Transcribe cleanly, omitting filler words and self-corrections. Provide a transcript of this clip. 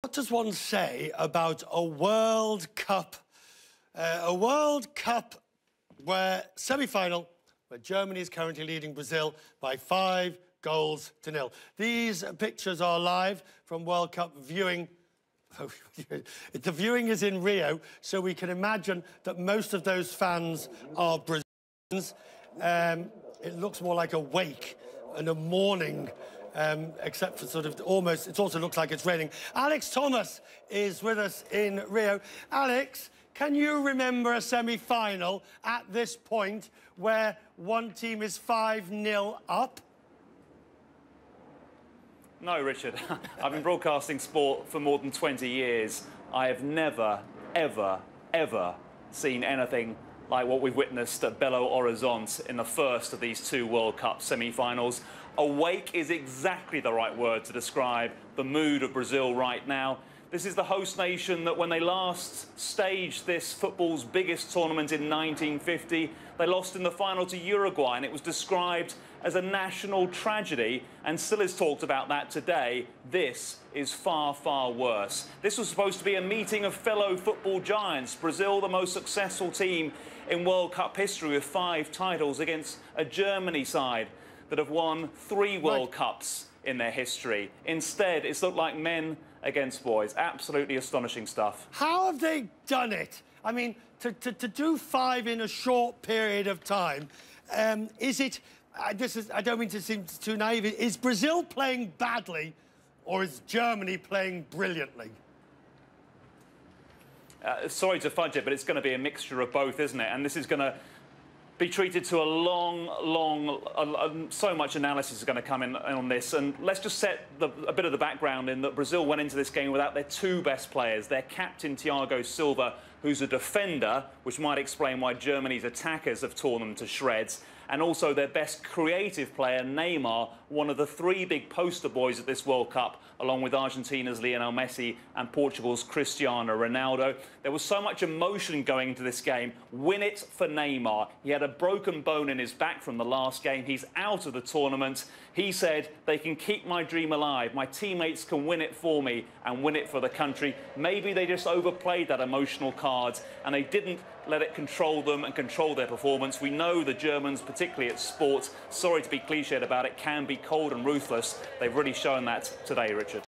What does one say about a World Cup? Where semi-final, where Germany is currently leading Brazil by 5-0. These pictures are live from World Cup viewing. The viewing is in Rio, so we can imagine that most of those fans are Brazilians. It looks more like a wake and a mourning, except for sort of almost, it also looks like it's raining. Alex Thomas is with us in Rio. Alex, can you remember a semi-final at this point where one team is 5-0 up? No, Richard. I've been broadcasting sport for more than 20 years. I have never, ever, ever seen anything like what we've witnessed at Belo Horizonte in the first of these two World Cup semi-finals. Awake is exactly the right word to describe the mood of Brazil right now. This is the host nation that when they last staged this football's biggest tournament in 1950, they lost in the final to Uruguay, and it was described as a national tragedy, and still is talked about that today. This is far, far worse. This was supposed to be a meeting of fellow football giants. Brazil, the most successful team in World Cup history with 5 titles, against a Germany side that have won 3 World Cups in their history. Instead, it's looked like men against boys. Absolutely astonishing stuff. How have they done it? I mean, to do 5 in a short period of time, is it... I don't mean to seem too naive. Is Brazil playing badly, or is Germany playing brilliantly? Sorry to fudge it, but it's going to be a mixture of both, isn't it? And this is going to be treated to so much analysis is going to come in on this. And let's just set a bit of the background in that Brazil went into this game without their 2 best players. Their captain, Thiago Silva, who's a defender, which might explain why Germany's attackers have torn them to shreds, and also their best creative player, Neymar, one of the 3 big poster boys at this World Cup, along with Argentina's Lionel Messi and Portugal's Cristiano Ronaldo. There was so much emotion going into this game. Win it for Neymar. He had a broken bone in his back from the last game. He's out of the tournament. He said, they can keep my dream alive. My teammates can win it for me and win it for the country. Maybe they just overplayed that emotional card and they didn't let it control them and control their performance. We know the Germans, particularly at sport, sorry to be cliched about it, can be cold and ruthless. They've really shown that today, Richard.